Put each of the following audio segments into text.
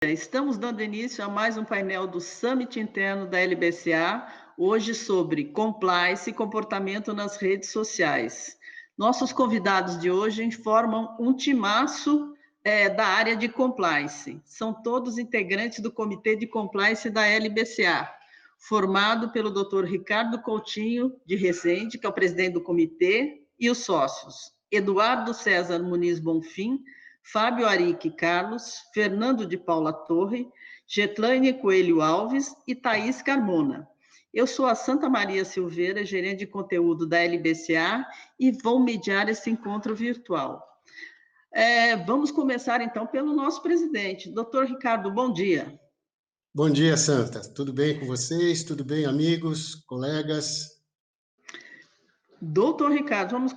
Estamos dando início a mais um painel do Summit Interno da LBCA, hoje sobre compliance e comportamento nas redes sociais. Nossos convidados de hoje formam um timaço da área de compliance. São todos integrantes do Comitê de Compliance da LBCA, formado pelo Dr. Ricardo Coutinho de Rezende, que é o presidente do comitê, e os sócios, Eduardo César Muniz Bonfim, Fábio Arique Carlos, Fernando de Paula Torre, Getlane Coelho Alves e Thaís Carmona. Eu sou a Santa Maria Silveira, gerente de conteúdo da LBCA, e vou mediar esse encontro virtual. Vamos começar, então, pelo nosso presidente. Doutor Ricardo, bom dia. Bom dia, Santa. Tudo bem com vocês? Tudo bem, amigos, colegas? Doutor Ricardo, vamos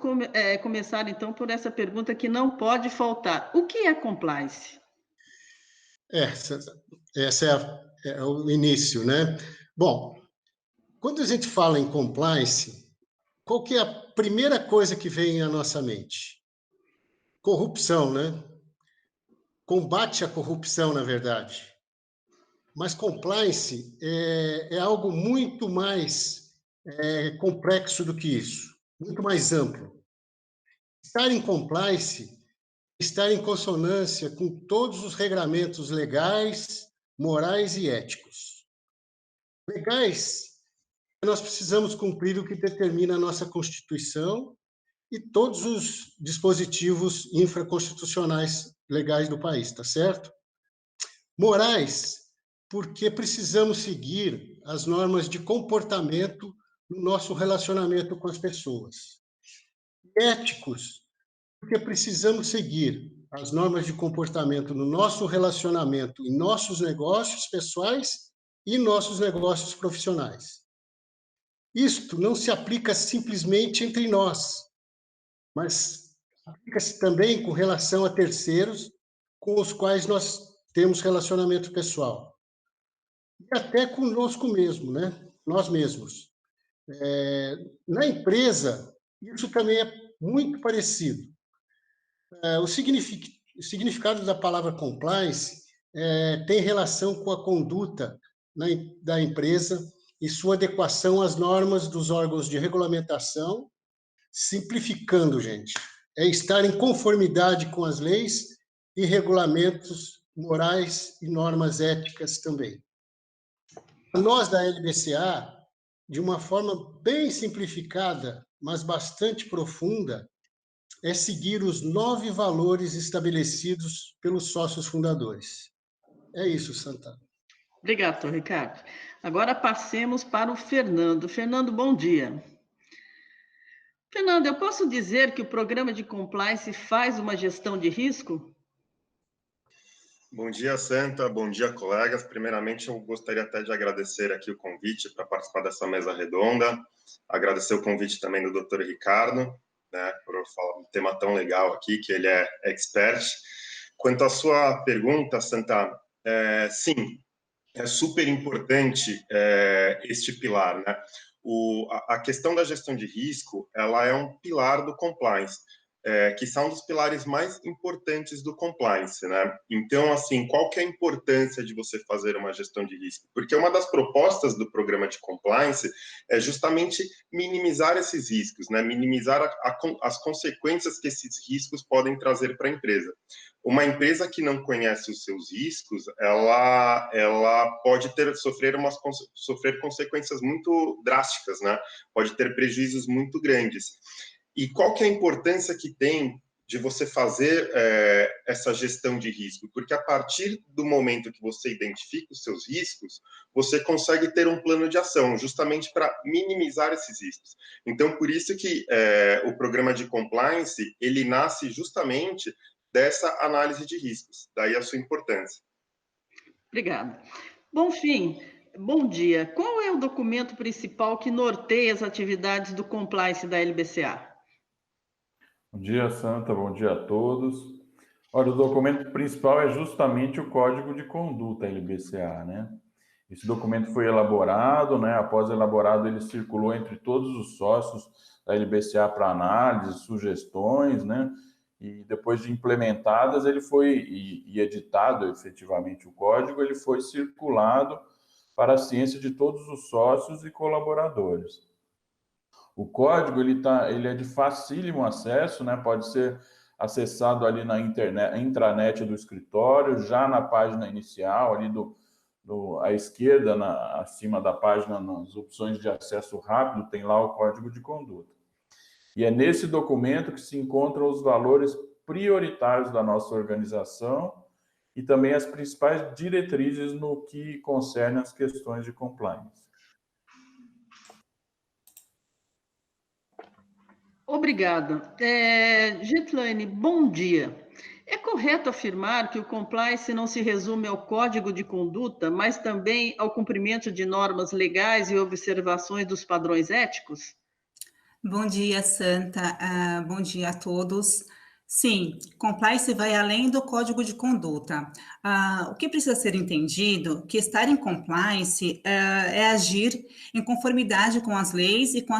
começar então por essa pergunta que não pode faltar. O que é compliance? Esse é o início, né? Bom, quando a gente fala em compliance, qual que é a primeira coisa que vem à nossa mente? Corrupção, né? Combate à corrupção, na verdade. Mas compliance é algo muito mais complexo do que isso, muito mais amplo. Estar em compliance, estar em consonância com todos os regramentos legais, morais e éticos. Legais, nós precisamos cumprir o que determina a nossa Constituição e todos os dispositivos infraconstitucionais legais do país, tá certo? Morais, porque precisamos seguir as normas de comportamento no nosso relacionamento com as pessoas. Éticos, porque precisamos seguir as normas de comportamento no nosso relacionamento em nossos negócios pessoais e nossos negócios profissionais. Isto não se aplica simplesmente entre nós, mas aplica-se também com relação a terceiros com os quais nós temos relacionamento pessoal. E até conosco mesmo, né? Nós mesmos. Na empresa, isso também é muito parecido. O significado da palavra compliance tem relação com a conduta da empresa e sua adequação às normas dos órgãos de regulamentação, simplificando, gente, é estar em conformidade com as leis e regulamentos morais e normas éticas também. Nós, da LBCA, de uma forma bem simplificada, mas bastante profunda, é seguir os 9 valores estabelecidos pelos sócios fundadores. É isso, Santana. Obrigado, doutor Ricardo. Agora passemos para o Fernando. Fernando, bom dia. Fernando, eu posso dizer que o programa de compliance faz uma gestão de risco? Bom dia, Santa. Bom dia, colegas. Primeiramente, eu gostaria até de agradecer aqui o convite para participar dessa mesa redonda. Agradecer o convite também do Dr. Ricardo, né, por falar um tema tão legal aqui, que ele é expert. Quanto à sua pergunta, Santa, sim, é super importante este pilar, né? A questão da gestão de risco, ela é um pilar do compliance, que são um dos pilares mais importantes do compliance, né? Então, assim, qual que é a importância de você fazer uma gestão de risco? Porque uma das propostas do programa de compliance é justamente minimizar esses riscos, né? Minimizar as consequências que esses riscos podem trazer para a empresa. Uma empresa que não conhece os seus riscos, ela pode sofrer consequências muito drásticas, né? Pode ter prejuízos muito grandes. E qual que é a importância que tem de você fazer essa gestão de risco? Porque a partir do momento que você identifica os seus riscos, você consegue ter um plano de ação, justamente para minimizar esses riscos. Então, por isso que o programa de compliance, ele nasce justamente dessa análise de riscos, daí a sua importância. Obrigada. Bonfim, bom dia. Qual é o documento principal que norteia as atividades do compliance da LBCA? Bom dia, Santa. Bom dia a todos. Olha, o documento principal é justamente o Código de Conduta LBCA, né? Esse documento foi elaborado, né? Após elaborado, ele circulou entre todos os sócios da LBCA para análise, sugestões, né? e depois de implementadas, ele foi, e editado efetivamente o código, ele foi circulado para a ciência de todos os sócios e colaboradores. O código ele é de facílimo acesso, né? Pode ser acessado ali na internet, intranet do escritório, já na página inicial, ali à esquerda, acima da página, nas opções de acesso rápido, tem lá o código de conduta. E é nesse documento que se encontram os valores prioritários da nossa organização e também as principais diretrizes no que concerne as questões de compliance. Obrigada. Gislaine, bom dia. É correto afirmar que o compliance não se resume ao código de conduta, mas também ao cumprimento de normas legais e observações dos padrões éticos? Bom dia, Santa. Bom dia a todos. Sim, compliance vai além do código de conduta. O que precisa ser entendido que estar em compliance é agir em conformidade com as leis e com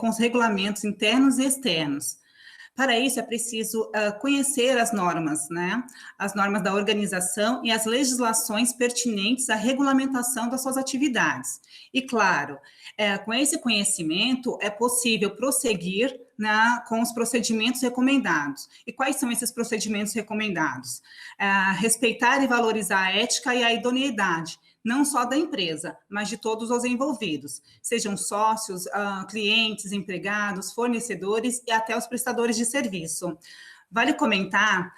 os regulamentos internos e externos. Para isso, é preciso conhecer as normas, né? As normas da organização e as legislações pertinentes à regulamentação das suas atividades. E, claro, com esse conhecimento, é possível prosseguir com os procedimentos recomendados. E quais são esses procedimentos recomendados? Respeitar e valorizar a ética e a idoneidade, não só da empresa, mas de todos os envolvidos, sejam sócios, clientes, empregados, fornecedores e até os prestadores de serviço. Vale comentar,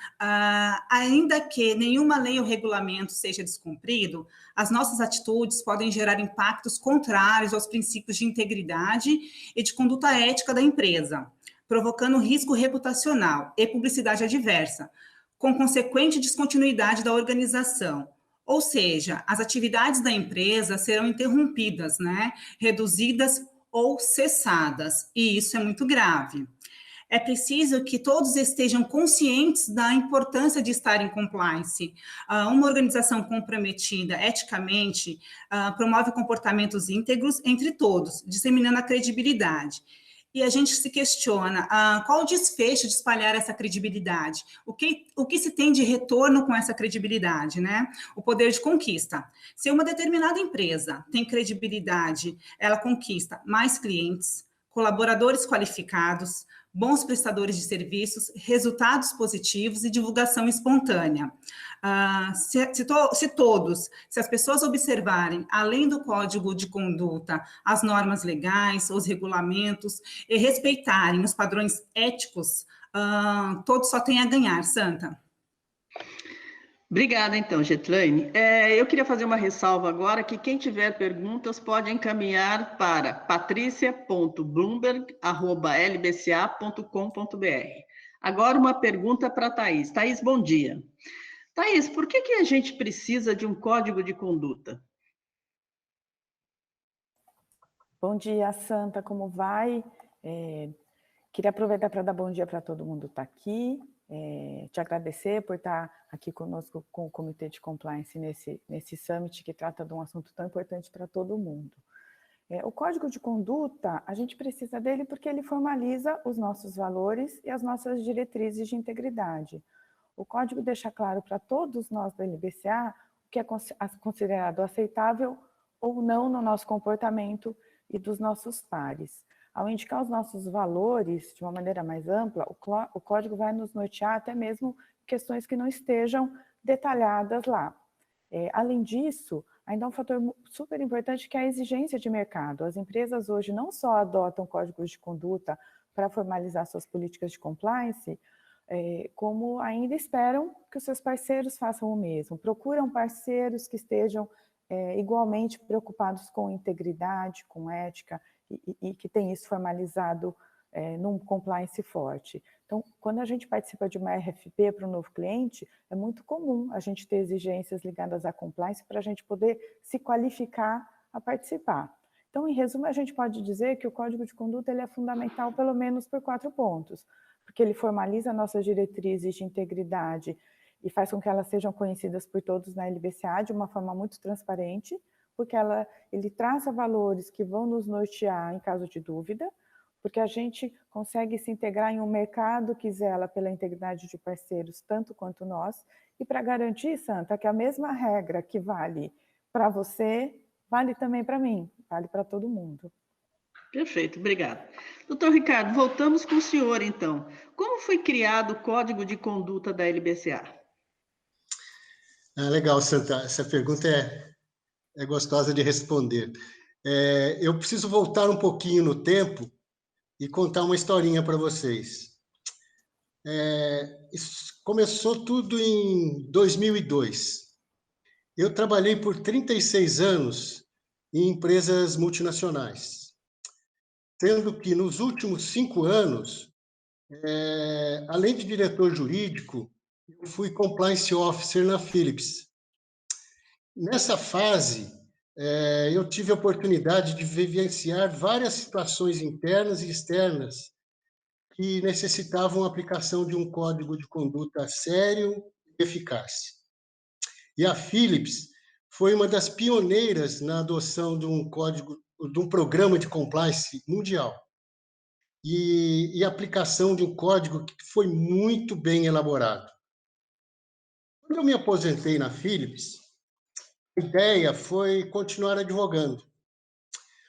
ainda que nenhuma lei ou regulamento seja descumprido, as nossas atitudes podem gerar impactos contrários aos princípios de integridade e de conduta ética da empresa, provocando risco reputacional e publicidade adversa, com consequente descontinuidade da organização. Ou seja, as atividades da empresa serão interrompidas, né? Reduzidas ou cessadas, e isso é muito grave. É preciso que todos estejam conscientes da importância de estar em compliance. Uma organização comprometida eticamente promove comportamentos íntegros entre todos, disseminando a credibilidade. E a gente se questiona qual o desfecho de espalhar essa credibilidade? O que se tem de retorno com essa credibilidade, né? O poder de conquista. Se uma determinada empresa tem credibilidade, ela conquista mais clientes, colaboradores qualificados, bons prestadores de serviços, resultados positivos e divulgação espontânea. Se as pessoas observarem, além do código de conduta, as normas legais, os regulamentos, e respeitarem os padrões éticos, todos só têm a ganhar, Santa. Obrigada, então, Gislaine. Eu queria fazer uma ressalva agora, que quem tiver perguntas pode encaminhar para patricia.bloomberg@lbca.com.br. Agora uma pergunta para a Thaís. Thaís, bom dia. Thaís, por que a gente precisa de um código de conduta? Bom dia, Santa, como vai? Queria aproveitar para dar bom dia para todo mundo que está aqui, te agradecer por estar aqui conosco com o Comitê de Compliance nesse Summit que trata de um assunto tão importante para todo mundo. O Código de Conduta, a gente precisa dele porque ele formaliza os nossos valores e as nossas diretrizes de integridade. O Código deixa claro para todos nós da LBCA o que é considerado aceitável ou não no nosso comportamento e dos nossos pares. Ao indicar os nossos valores de uma maneira mais ampla, o código vai nos nortear até mesmo questões que não estejam detalhadas lá. Além disso, ainda é um fator super importante que é a exigência de mercado. As empresas hoje não só adotam códigos de conduta para formalizar suas políticas de compliance, como ainda esperam que os seus parceiros façam o mesmo. Procuram parceiros que estejam igualmente preocupados com integridade, com ética, e que tem isso formalizado num compliance forte. Então, quando a gente participa de uma RFP para um novo cliente, é muito comum a gente ter exigências ligadas à compliance para a gente poder se qualificar a participar. Então, em resumo, a gente pode dizer que o Código de Conduta ele é fundamental pelo menos por 4 pontos, porque ele formaliza nossas diretrizes de integridade e faz com que elas sejam conhecidas por todos na LBCA de uma forma muito transparente, porque ele traça valores que vão nos nortear em caso de dúvida, porque a gente consegue se integrar em um mercado que zela pela integridade de parceiros, tanto quanto nós, e para garantir, Santa, que a mesma regra que vale para você, vale também para mim, vale para todo mundo. Perfeito, obrigada. Doutor Ricardo, voltamos com o senhor, então. Como foi criado o Código de Conduta da LBCA? Legal, Santa. Essa pergunta é gostosa de responder. Eu preciso voltar um pouquinho no tempo e contar uma historinha para vocês. Isso começou tudo em 2002. Eu trabalhei por 36 anos em empresas multinacionais, sendo que nos últimos 5 anos, além de diretor jurídico, eu fui compliance officer na Philips. Nessa fase, eu tive a oportunidade de vivenciar várias situações internas e externas que necessitavam a aplicação de um código de conduta sério e eficaz. E a Philips foi uma das pioneiras na adoção de um programa de compliance mundial e aplicação de um código que foi muito bem elaborado. Quando eu me aposentei na Philips, a ideia foi continuar advogando.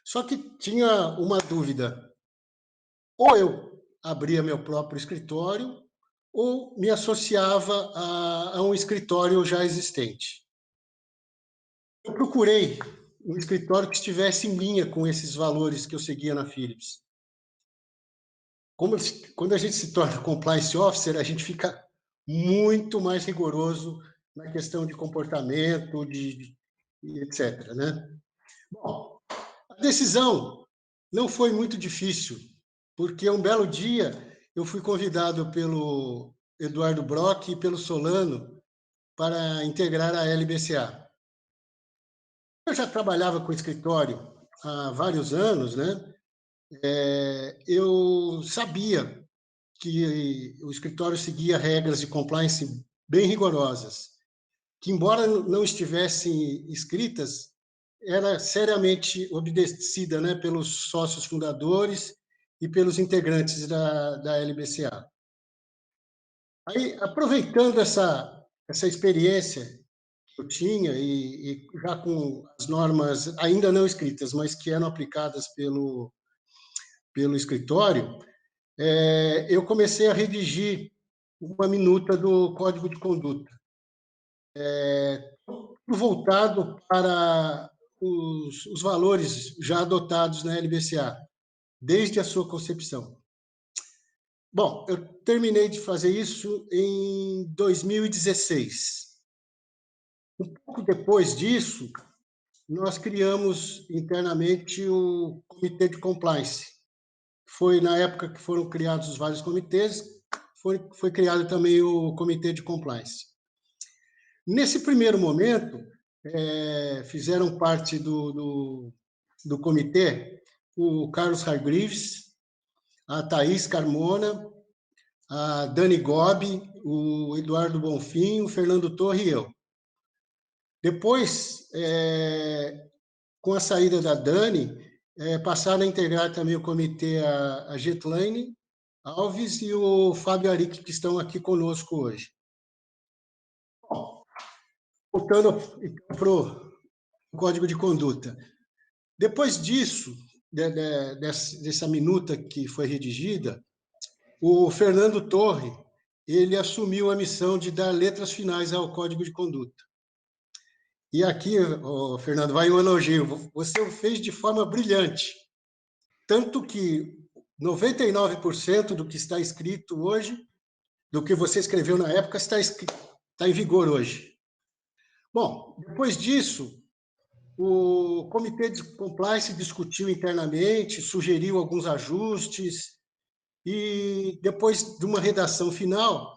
Só que tinha uma dúvida: ou eu abria meu próprio escritório ou me associava a um escritório já existente. Eu procurei um escritório que estivesse em linha com esses valores que eu seguia na Philips. Quando a gente se torna compliance officer, a gente fica muito mais rigoroso na questão de comportamento, etc. Né? Bom, a decisão não foi muito difícil, porque um belo dia eu fui convidado pelo Eduardo Brock e pelo Solano para integrar a LBCA. Eu já trabalhava com escritório há vários anos, né? Eu sabia que o escritório seguia regras de compliance bem rigorosas, que, embora não estivessem escritas, era seriamente obedecida, né, pelos sócios fundadores e pelos integrantes da LBCA. Aí, aproveitando essa experiência que eu tinha, e já com as normas ainda não escritas, mas que eram aplicadas pelo escritório, eu comecei a redigir uma minuta do Código de Conduta, voltado para os valores já adotados na LBCA, desde a sua concepção. Bom, eu terminei de fazer isso em 2016. Um pouco depois disso, nós criamos internamente o Comitê de Compliance. Foi na época que foram criados os vários comitês, foi criado também o Comitê de Compliance. Nesse primeiro momento, fizeram parte do comitê o Carlos Hargreaves, a Thaís Carmona, a Dani Gobi, o Eduardo Bonfim, o Fernando Torre e eu. Depois, com a saída da Dani, passaram a integrar também o comitê a Getlaine Alves e o Fábio Aric, que estão aqui conosco hoje. Bom, voltando para o Código de Conduta. Depois disso, dessa minuta que foi redigida, o Fernando Torre, ele assumiu a missão de dar letras finais ao Código de Conduta. E aqui, Fernando, vai um elogio. Você o fez de forma brilhante. Tanto que 99% do que está escrito hoje, do que você escreveu na época, está em vigor hoje. Bom, depois disso, o Comitê de Compliance discutiu internamente, sugeriu alguns ajustes, e depois de uma redação final,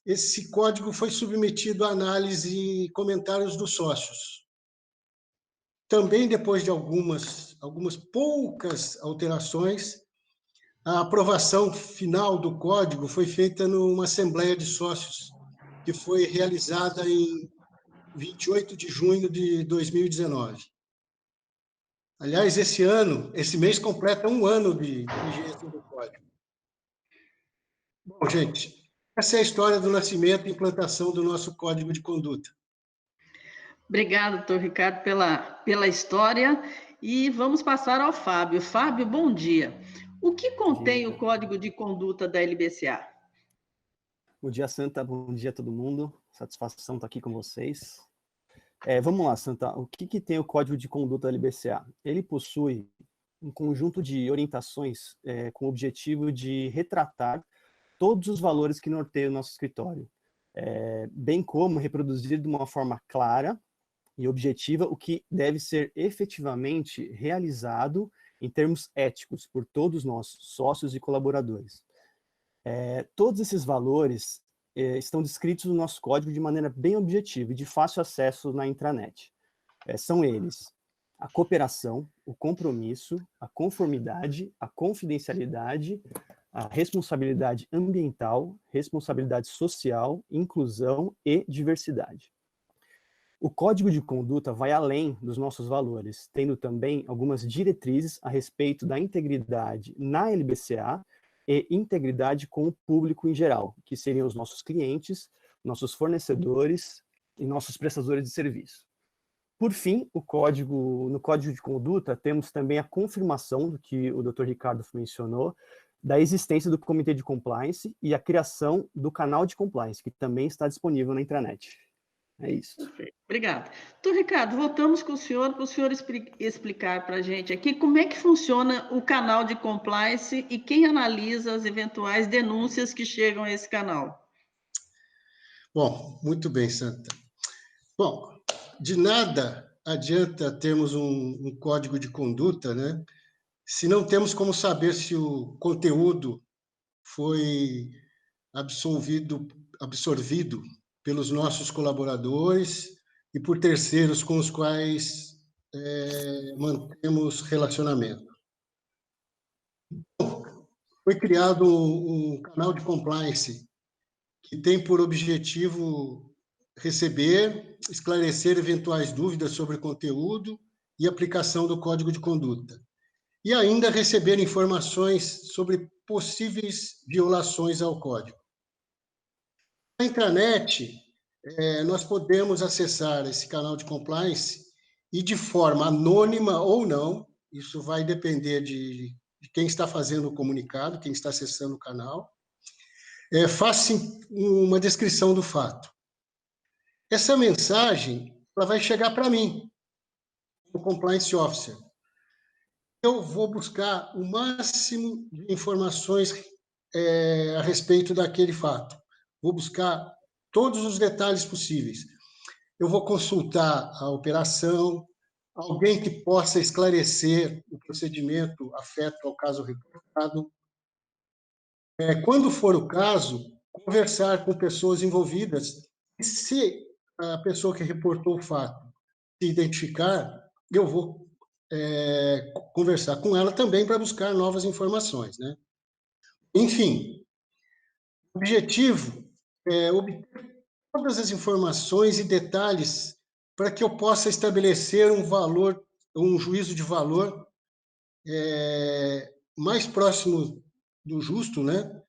esse código foi submetido à análise e comentários dos sócios. Também, depois de algumas poucas alterações, a aprovação final do código foi feita numa assembleia de sócios, que foi realizada em 28 de junho de 2019. Aliás, esse mês completa 1 ano de vigência do código. Bom, gente, essa é a história do nascimento e implantação do nosso Código de Conduta. Obrigada, doutor Ricardo, pela história. E vamos passar ao Fábio. Fábio, bom dia. O que contém o Código de Conduta da LBCA? Bom dia, Santa. Bom dia a todo mundo. Satisfação estar aqui com vocês. Vamos lá, Santa. O que tem o Código de Conduta da LBCA? Ele possui um conjunto de orientações com o objetivo de retratar todos os valores que norteiam o nosso escritório, bem como reproduzir de uma forma clara e objetiva o que deve ser efetivamente realizado em termos éticos por todos nós, sócios e colaboradores. Todos esses valores estão descritos no nosso código de maneira bem objetiva e de fácil acesso na intranet. São eles: a cooperação, o compromisso, a conformidade, a confidencialidade, a responsabilidade ambiental, responsabilidade social, inclusão e diversidade. O Código de Conduta vai além dos nossos valores, tendo também algumas diretrizes a respeito da integridade na LBCA e integridade com o público em geral, que seriam os nossos clientes, nossos fornecedores e nossos prestadores de serviço. Por fim, no Código de Conduta, temos também a confirmação do que o Dr. Ricardo mencionou, da existência do Comitê de Compliance e a criação do canal de Compliance, que também está disponível na intranet. É isso. Perfeito. Obrigada. Doutor Ricardo, voltamos com o senhor, para o senhor explicar para a gente aqui como é que funciona o canal de Compliance e quem analisa as eventuais denúncias que chegam a esse canal. Bom, muito bem, Santa. Bom, de nada adianta termos um código de conduta, né, se não temos como saber se o conteúdo foi absorvido pelos nossos colaboradores e por terceiros com os quais mantemos relacionamento. Foi criado um canal de compliance que tem por objetivo receber, esclarecer eventuais dúvidas sobre conteúdo e aplicação do Código de Conduta, e ainda receber informações sobre possíveis violações ao Código. Na intranet, nós podemos acessar esse canal de compliance e, de forma anônima ou não, isso vai depender de quem está fazendo o comunicado, quem está acessando o canal, faça uma descrição do fato. Essa mensagem ela vai chegar para mim, como compliance officer. Eu vou buscar o máximo de informações a respeito daquele fato. Vou buscar todos os detalhes possíveis. Eu vou consultar a operação, alguém que possa esclarecer o procedimento afeto ao caso reportado. Quando for o caso, conversar com pessoas envolvidas. E se a pessoa que reportou o fato se identificar, eu vou conversar com ela também para buscar novas informações, né? Enfim, o objetivo é obter todas as informações e detalhes para que eu possa estabelecer um juízo de valor mais próximo do justo, né?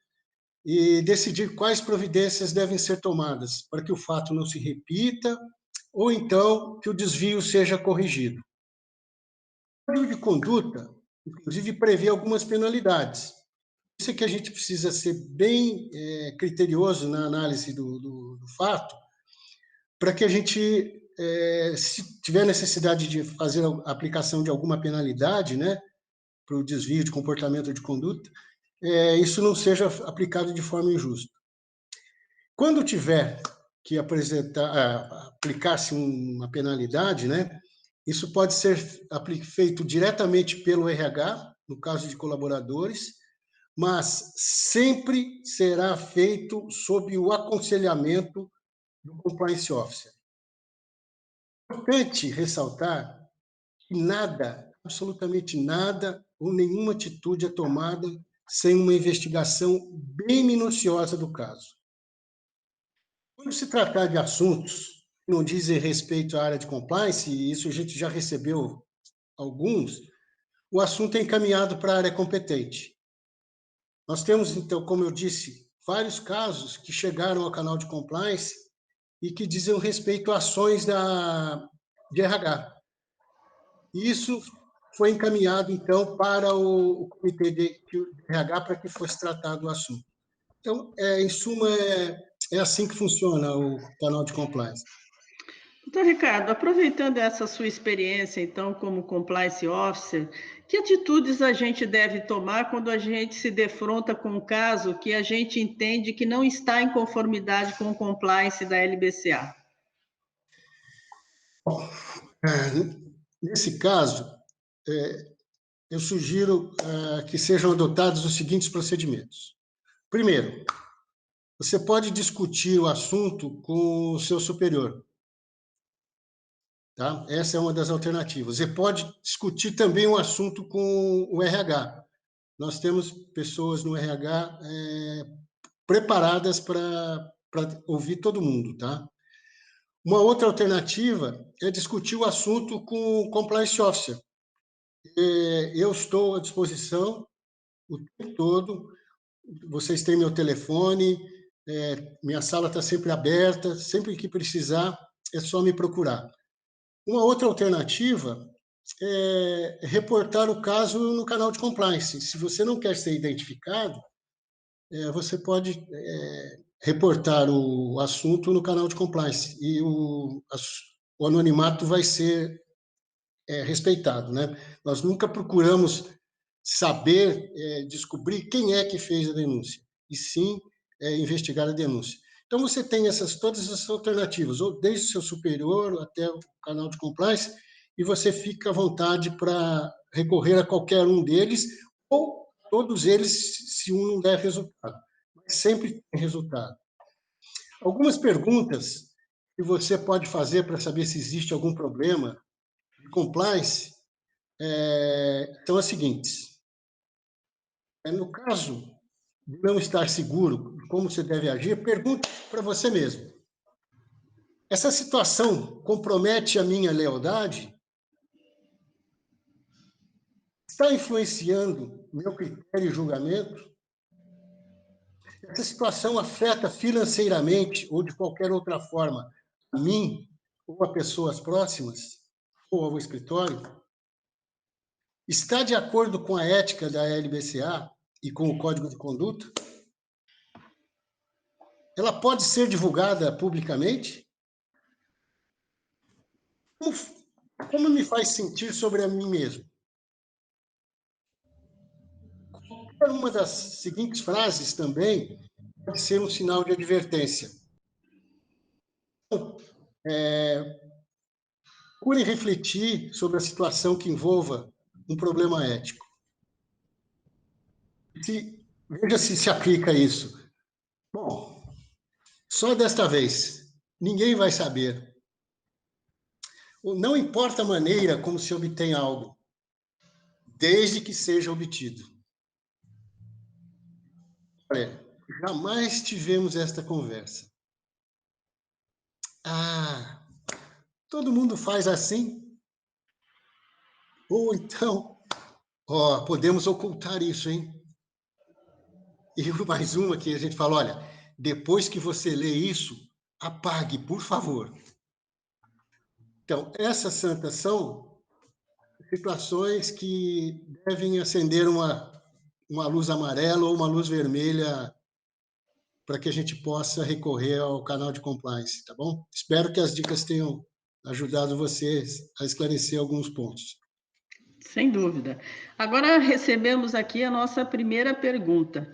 E decidir quais providências devem ser tomadas para que o fato não se repita ou então que o desvio seja corrigido. O Código de Conduta, inclusive, prevê algumas penalidades. Isso é que a gente precisa ser bem criterioso na análise do fato, para que a gente, se tiver necessidade de fazer a aplicação de alguma penalidade, né, para o desvio de comportamento de conduta, isso não seja aplicado de forma injusta. Quando tiver que aplicar-se uma penalidade, né, isso pode ser feito diretamente pelo RH, no caso de colaboradores, mas sempre será feito sob o aconselhamento do compliance officer. É importante ressaltar que nada, absolutamente nada, ou nenhuma atitude é tomada sem uma investigação bem minuciosa do caso. Quando se tratar de assuntos que não dizem respeito à área de compliance, e isso a gente já recebeu alguns, o assunto é encaminhado para a área competente. Nós temos, então, como eu disse, vários casos que chegaram ao canal de compliance e que dizem respeito a ações de RH. E isso foi encaminhado, então, para o comitê de RH para que fosse tratado o assunto. Então, em suma, é assim que funciona o canal de compliance. Doutor Ricardo, aproveitando essa sua experiência, então, como compliance officer, que atitudes a gente deve tomar quando a gente se defronta com um caso que a gente entende que não está em conformidade com o compliance da LBCA? Bom, nesse caso, eu sugiro que sejam adotados os seguintes procedimentos. Primeiro, você pode discutir o assunto com o seu superior. Tá? Essa é uma das alternativas. Você pode discutir também o assunto com o RH. Nós temos pessoas no RH preparadas para ouvir todo mundo. Tá? Uma outra alternativa é discutir o assunto com o compliance officer. Eu estou à disposição o tempo todo. Vocês têm meu telefone, minha sala está sempre aberta, sempre que precisar, é só me procurar. Uma outra alternativa é reportar o caso no canal de compliance. Se você não quer ser identificado, você pode reportar o assunto no canal de compliance e o anonimato vai ser respeitado, né? Nós nunca procuramos saber, descobrir quem é que fez a denúncia, e sim investigar a denúncia. Então, você tem todas essas alternativas, ou desde o seu superior até o canal de compliance, e você fica à vontade para recorrer a qualquer um deles, ou todos eles, se um não der resultado. Mas sempre tem resultado. Algumas perguntas que você pode fazer para saber se existe algum problema de compliance são as seguintes. No caso de não estar seguro de como você deve agir, pergunte para você mesmo. Essa situação compromete a minha lealdade? Está influenciando meu critério e julgamento? Essa situação afeta financeiramente ou de qualquer outra forma a mim ou a pessoas próximas ou ao escritório? Está de acordo com a ética da LBCA e com o Código de Conduta? Ela pode ser divulgada publicamente? Como me faz sentir sobre a mim mesmo? Qualquer uma das seguintes frases também pode ser um sinal de advertência. Então, procure refletir sobre a situação que envolva um problema ético. Veja se aplica isso. Bom, só desta vez, ninguém vai saber. Não importa a maneira como se obtém algo, desde que seja obtido. Olha, jamais tivemos esta conversa. Todo mundo faz assim? Ou então, podemos ocultar isso, hein? E mais uma que a gente fala, olha, depois que você lê isso, apague, por favor. Então, essas, Santa, são situações que devem acender uma luz amarela ou uma luz vermelha para que a gente possa recorrer ao canal de compliance, tá bom? Espero que as dicas tenham ajudado vocês a esclarecer alguns pontos. Sem dúvida. Agora recebemos aqui a nossa primeira pergunta.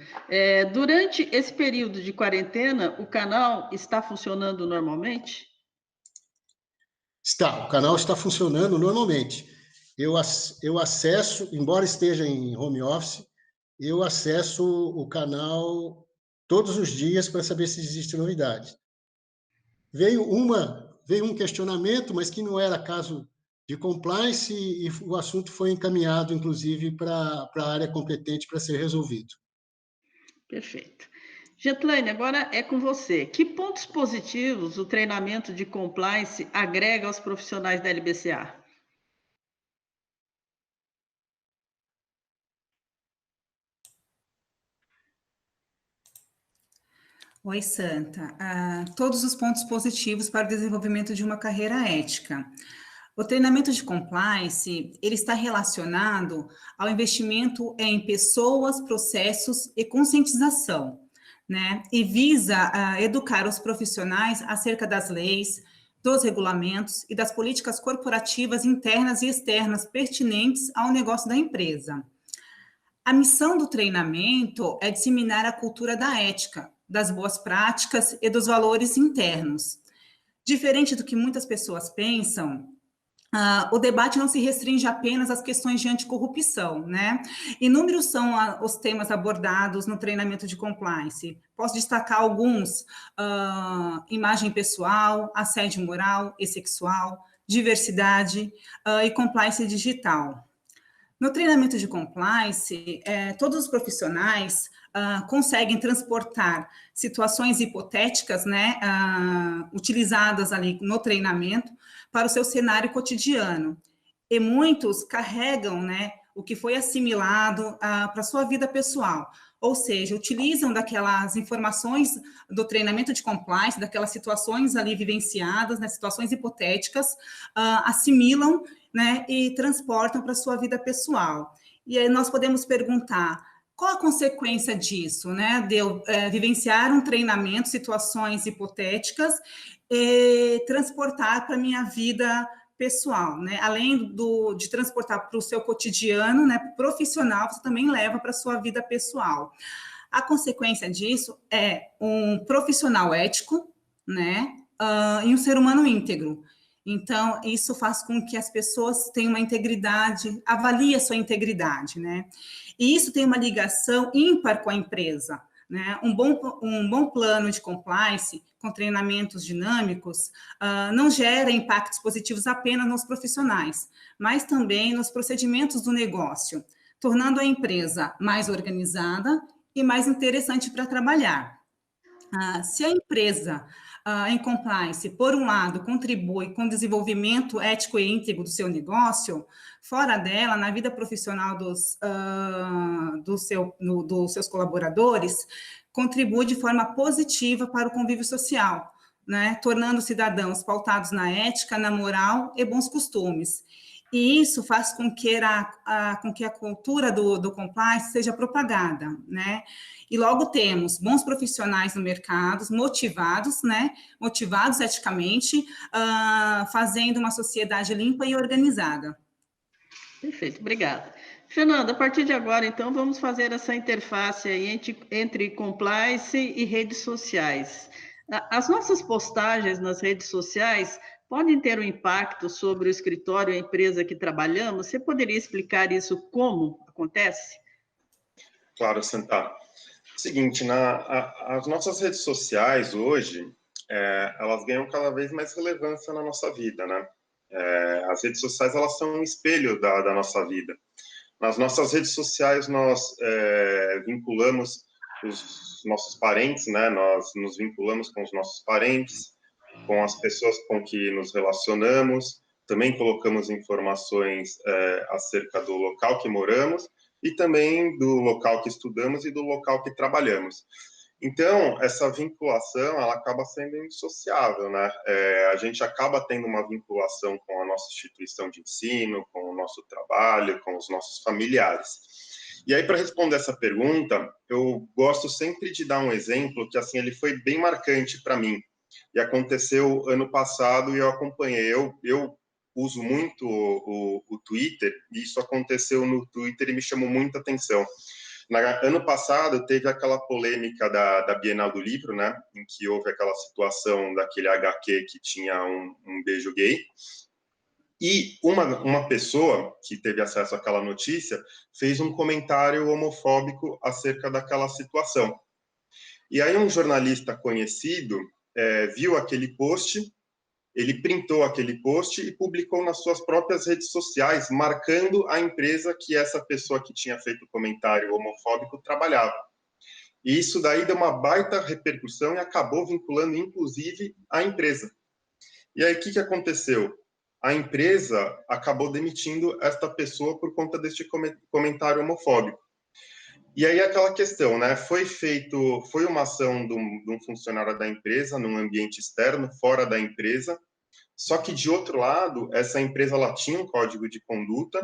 Durante esse período de quarentena, o canal está funcionando normalmente? O canal está funcionando normalmente. Eu acesso, embora esteja em home office, eu acesso o canal todos os dias para saber se existe novidade. Veio um questionamento, mas que não era caso de compliance e o assunto foi encaminhado, inclusive, para a área competente para ser resolvido. Perfeito. Getlane, agora é com você. Que pontos positivos o treinamento de compliance agrega aos profissionais da LBCA? Oi, Santa. Todos os pontos positivos para o desenvolvimento de uma carreira ética. O treinamento de compliance, ele está relacionado ao investimento em pessoas, processos e conscientização, né? E visa educar os profissionais acerca das leis, dos regulamentos e das políticas corporativas internas e externas pertinentes ao negócio da empresa. A missão do treinamento é disseminar a cultura da ética, das boas práticas e dos valores internos. Diferente do que muitas pessoas pensam, o debate não se restringe apenas às questões de anticorrupção, né? Inúmeros são os temas abordados no treinamento de compliance. Posso destacar alguns: imagem pessoal, assédio moral e sexual, diversidade e compliance digital. No treinamento de compliance, todos os profissionais conseguem transportar situações hipotéticas, né, utilizadas ali no treinamento para o seu cenário cotidiano. E muitos carregam, né, o que foi assimilado para a sua vida pessoal, ou seja, utilizam daquelas informações do treinamento de compliance, daquelas situações ali vivenciadas, né, situações hipotéticas, assimilam, né, e transportam para a sua vida pessoal. E aí nós podemos perguntar, qual a consequência disso, né, de eu vivenciar um treinamento, situações hipotéticas, e transportar para a minha vida pessoal, né? Além de transportar para o seu cotidiano, né, profissional, você também leva para a sua vida pessoal. A consequência disso é um profissional ético, né, e um ser humano íntegro. Então, isso faz com que as pessoas tenham uma integridade, avaliem a sua integridade, né? E isso tem uma ligação ímpar com a empresa, né? Um bom plano de compliance, com treinamentos dinâmicos, não gera impactos positivos apenas nos profissionais, mas também nos procedimentos do negócio, tornando a empresa mais organizada e mais interessante para trabalhar. Se a empresa em compliance, por um lado, contribui com o desenvolvimento ético e íntegro do seu negócio, fora dela, na vida profissional dos seus colaboradores, contribui de forma positiva para o convívio social, né, tornando cidadãos pautados na ética, na moral e bons costumes. E isso faz com que a cultura do compliance seja propagada, né? E logo temos bons profissionais no mercado, motivados, né? Motivados eticamente, fazendo uma sociedade limpa e organizada. Perfeito, obrigada. Fernanda, a partir de agora, então, vamos fazer essa interface aí entre compliance e redes sociais. As nossas postagens nas redes sociais podem ter um impacto sobre o escritório e a empresa que trabalhamos? Você poderia explicar isso como acontece? Claro, Santa. Seguinte, as nossas redes sociais hoje, elas ganham cada vez mais relevância na nossa vida, né? As redes sociais, elas são um espelho da nossa vida. Nas nossas redes sociais, nós vinculamos os nossos parentes, né? Nós nos vinculamos com os nossos parentes, com as pessoas com que nos relacionamos, também colocamos informações acerca do local que moramos e também do local que estudamos e do local que trabalhamos. Então, essa vinculação, ela acaba sendo indissociável, né? A gente acaba tendo uma vinculação com a nossa instituição de ensino, com o nosso trabalho, com os nossos familiares. E aí, para responder essa pergunta, eu gosto sempre de dar um exemplo que, assim, ele foi bem marcante para mim. E aconteceu ano passado e eu acompanhei. Eu uso muito o Twitter, e isso aconteceu no Twitter e me chamou muita atenção. Ano passado, teve aquela polêmica da Bienal do Livro, né, em que houve aquela situação daquele HQ que tinha um beijo gay, e uma pessoa que teve acesso àquela notícia fez um comentário homofóbico acerca daquela situação. E aí um jornalista conhecido viu aquele post, ele printou aquele post e publicou nas suas próprias redes sociais, marcando a empresa que essa pessoa que tinha feito o comentário homofóbico trabalhava. E isso daí deu uma baita repercussão e acabou vinculando, inclusive, a empresa. E aí, o que aconteceu? A empresa acabou demitindo esta pessoa por conta deste comentário homofóbico. E aí aquela questão, né? Foi uma ação de um funcionário da empresa, num ambiente externo, fora da empresa, só que, de outro lado, essa empresa ela tinha um código de conduta,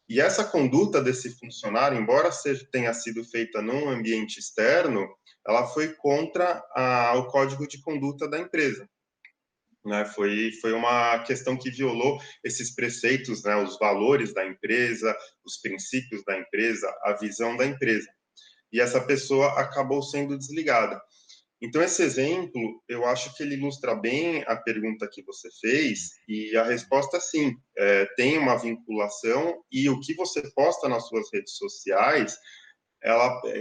e essa conduta desse funcionário, embora tenha sido feita num ambiente externo, ela foi contra o código de conduta da empresa. Né? Foi uma questão que violou esses preceitos, né? Os valores da empresa, os princípios da empresa, a visão da empresa. E essa pessoa acabou sendo desligada. Então, esse exemplo, eu acho que ele ilustra bem a pergunta que você fez, e a resposta, sim, tem uma vinculação, e o que você posta nas suas redes sociais,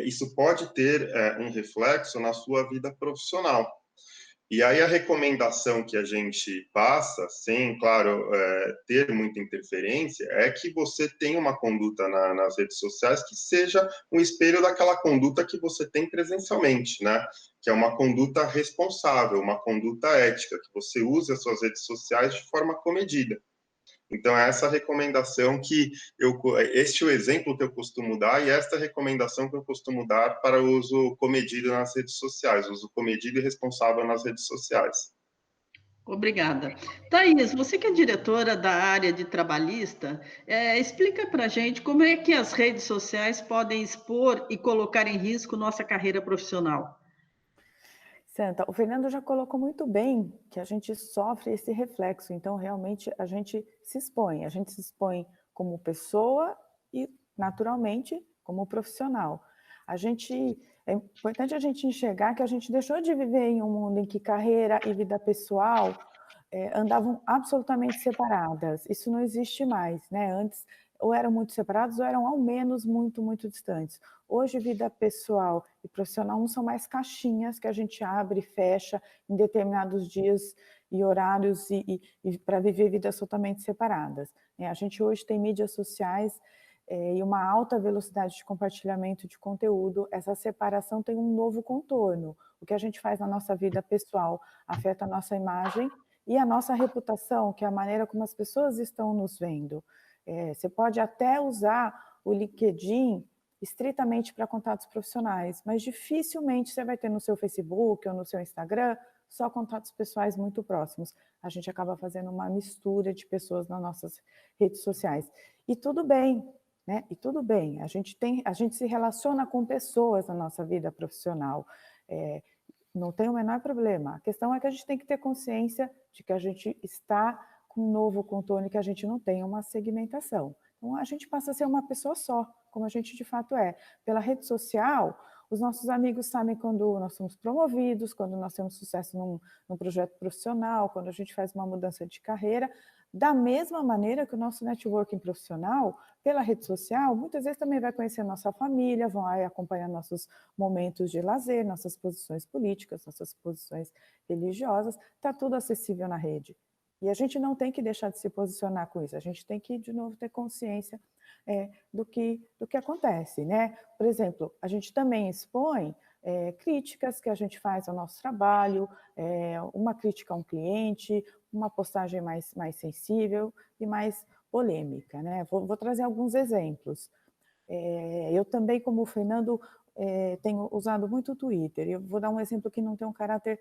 isso pode ter um reflexo na sua vida profissional. E aí a recomendação que a gente passa, sem, claro, ter muita interferência, é que você tenha uma conduta nas redes sociais que seja um espelho daquela conduta que você tem presencialmente, né? Que é uma conduta responsável, uma conduta ética, que você use as suas redes sociais de forma comedida. Então, é essa recomendação este é o exemplo que eu costumo dar e esta recomendação que eu costumo dar para o uso comedido nas redes sociais, uso comedido e responsável nas redes sociais. Obrigada. Thaís, você que é diretora da área de trabalhista, explica para a gente como é que as redes sociais podem expor e colocar em risco nossa carreira profissional. Santa, o Fernando já colocou muito bem que a gente sofre esse reflexo, então realmente a gente se expõe como pessoa e naturalmente como profissional. É importante a gente enxergar que a gente deixou de viver em um mundo em que carreira e vida pessoal andavam absolutamente separadas. Isso não existe mais, né? Antes ou eram muito separados ou eram ao menos muito, muito distantes. Hoje, vida pessoal e profissional não são mais caixinhas que a gente abre e fecha em determinados dias e horários e para viver vidas totalmente separadas. A gente hoje tem mídias sociais e uma alta velocidade de compartilhamento de conteúdo. Essa separação tem um novo contorno. O que a gente faz na nossa vida pessoal afeta a nossa imagem e a nossa reputação, que é a maneira como as pessoas estão nos vendo. Você pode até usar o LinkedIn estritamente para contatos profissionais, mas dificilmente você vai ter no seu Facebook ou no seu Instagram só contatos pessoais muito próximos. A gente acaba fazendo uma mistura de pessoas nas nossas redes sociais. E tudo bem, né? E tudo bem, a gente se relaciona com pessoas na nossa vida profissional. Não tem o menor problema. A questão é que a gente tem que ter consciência de que a gente está com um novo contorno e que a gente não tem uma segmentação. Então, a gente passa a ser uma pessoa só, como a gente de fato é. Pela rede social, os nossos amigos sabem quando nós somos promovidos, quando nós temos sucesso num projeto profissional, quando a gente faz uma mudança de carreira, da mesma maneira que o nosso networking profissional, pela rede social, muitas vezes também vai conhecer nossa família, vão aí acompanhar nossos momentos de lazer, nossas posições políticas, nossas posições religiosas, está tudo acessível na rede. E a gente não tem que deixar de se posicionar com isso, a gente tem que, de novo, ter consciência do que acontece, né? Por exemplo, a gente também expõe críticas que a gente faz ao nosso trabalho, uma crítica a um cliente, uma postagem mais sensível e mais polêmica, né? Vou trazer alguns exemplos. Eu também, como o Fernando, tenho usado muito o Twitter. Eu vou dar um exemplo que não tem um caráter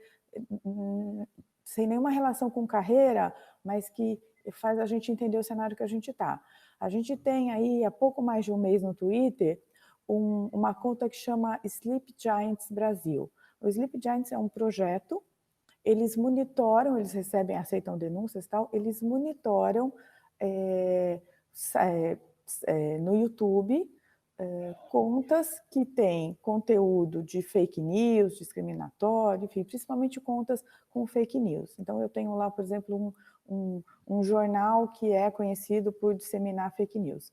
sem nenhuma relação com carreira, mas que faz a gente entender o cenário que a gente está. A gente tem aí, há pouco mais de um mês no Twitter, uma conta que chama Sleep Giants Brasil. O Sleep Giants é um projeto, eles monitoram, eles aceitam denúncias e tal, eles monitoram no YouTube contas que têm conteúdo de fake news, discriminatório, enfim, principalmente contas com fake news. Então, eu tenho lá, por exemplo, um jornal que é conhecido por disseminar fake news.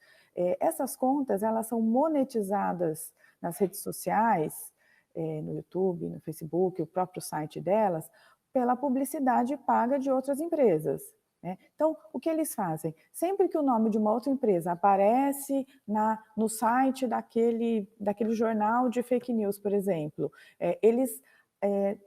Essas contas, elas são monetizadas nas redes sociais, no YouTube, no Facebook, o próprio site delas, pela publicidade paga de outras empresas. Então, o que eles fazem? Sempre que o nome de uma outra empresa aparece no site daquele jornal de fake news, por exemplo,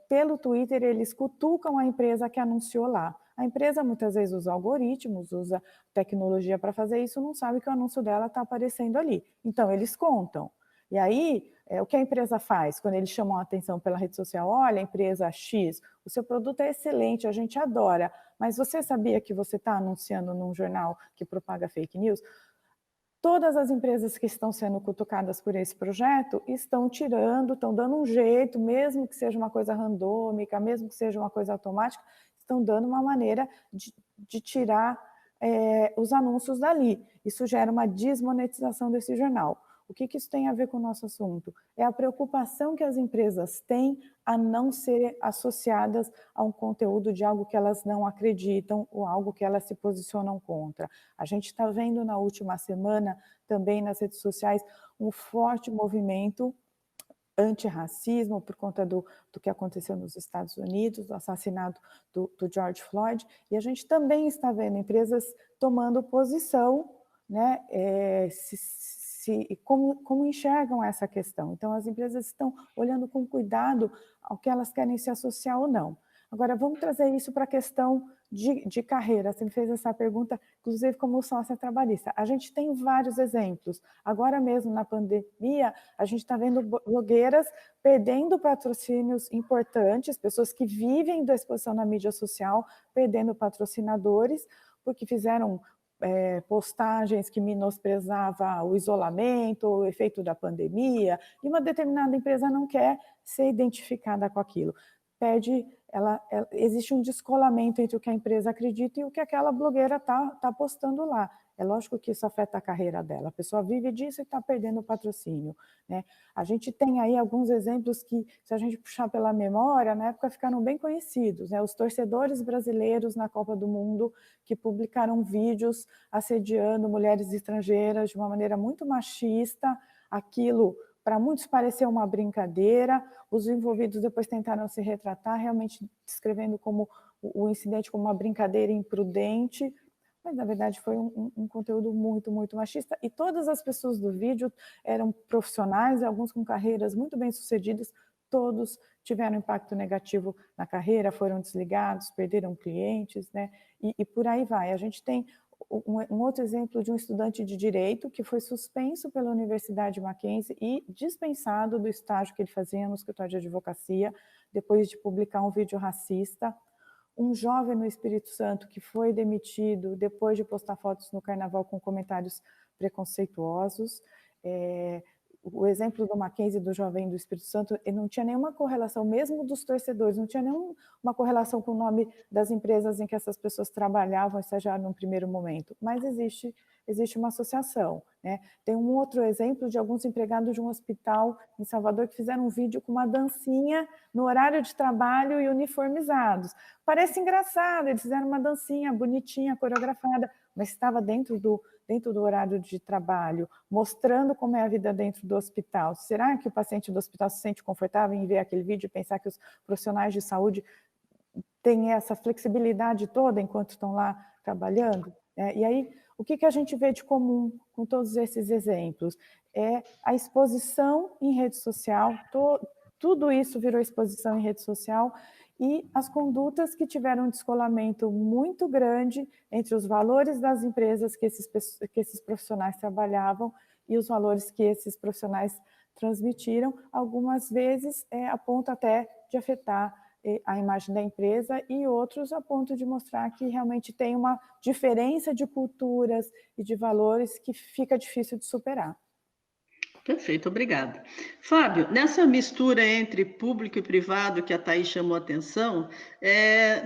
pelo Twitter, eles cutucam a empresa que anunciou lá. A empresa muitas vezes usa algoritmos, usa tecnologia para fazer isso, não sabe que o anúncio dela está aparecendo ali. Então, eles contam. E aí, o que a empresa faz quando eles chamam a atenção pela rede social? Olha, empresa X, o seu produto é excelente, a gente adora, mas você sabia que você está anunciando num jornal que propaga fake news? Todas as empresas que estão sendo cutucadas por esse projeto estão tirando, estão dando um jeito, mesmo que seja uma coisa randômica, mesmo que seja uma coisa automática, estão dando uma maneira de tirar os anúncios dali. Isso gera uma desmonetização desse jornal. O que isso tem a ver com o nosso assunto? É a preocupação que as empresas têm a não serem associadas a um conteúdo de algo que elas não acreditam ou algo que elas se posicionam contra. A gente está vendo na última semana, também nas redes sociais, um forte movimento antirracismo por conta do que aconteceu nos Estados Unidos, do assassinato do George Floyd, e a gente também está vendo empresas tomando posição, né, como enxergam essa questão. Então, as empresas estão olhando com cuidado ao que elas querem se associar ou não. Agora, vamos trazer isso para a questão de carreira. Você me fez essa pergunta, inclusive como sócia trabalhista. A gente tem vários exemplos. Agora mesmo, na pandemia, a gente está vendo blogueiras perdendo patrocínios importantes, pessoas que vivem da exposição na mídia social, perdendo patrocinadores, porque fizeram postagens que menosprezavam o isolamento, o efeito da pandemia, e uma determinada empresa não quer ser identificada com aquilo. Existe um descolamento entre o que a empresa acredita e o que aquela blogueira está postando lá. É lógico que isso afeta a carreira dela. A pessoa vive disso e está perdendo o patrocínio, né? A gente tem aí alguns exemplos que, se a gente puxar pela memória, na época ficaram bem conhecidos, né? Os torcedores brasileiros na Copa do Mundo que publicaram vídeos assediando mulheres estrangeiras de uma maneira muito machista. Aquilo, para muitos, pareceu uma brincadeira. Os envolvidos depois tentaram se retratar, realmente descrevendo como o incidente como uma brincadeira imprudente, mas na verdade foi um conteúdo muito, muito machista. E todas as pessoas do vídeo eram profissionais, alguns com carreiras muito bem-sucedidas, todos tiveram impacto negativo na carreira, foram desligados, perderam clientes, né? E por aí vai. A gente tem um outro exemplo de um estudante de direito que foi suspenso pela Universidade Mackenzie e dispensado do estágio que ele fazia no escritório de advocacia, depois de publicar um vídeo racista. Um jovem no Espírito Santo que foi demitido depois de postar fotos no carnaval com comentários preconceituosos. O exemplo do Mackenzie, do jovem do Espírito Santo, ele não tinha nenhuma correlação, mesmo dos torcedores, não tinha nenhuma correlação com o nome das empresas em que essas pessoas trabalhavam, estagiaram num primeiro momento, mas existe uma associação, né? Tem um outro exemplo de alguns empregados de um hospital em Salvador que fizeram um vídeo com uma dancinha no horário de trabalho e uniformizados. Parece engraçado, eles fizeram uma dancinha bonitinha, coreografada, mas estava dentro do horário de trabalho, mostrando como é a vida dentro do hospital. Será que o paciente do hospital se sente confortável em ver aquele vídeo e pensar que os profissionais de saúde têm essa flexibilidade toda enquanto estão lá trabalhando? E aí, o que a gente vê de comum com todos esses exemplos? É a exposição em rede social, tudo isso virou exposição em rede social, e as condutas que tiveram um descolamento muito grande entre os valores das empresas que esses profissionais trabalhavam e os valores que esses profissionais transmitiram, algumas vezes a ponto até de afetar a imagem da empresa, e outros a ponto de mostrar que realmente tem uma diferença de culturas e de valores que fica difícil de superar. Perfeito, obrigada. Fábio, nessa mistura entre público e privado que a Thaís chamou a atenção,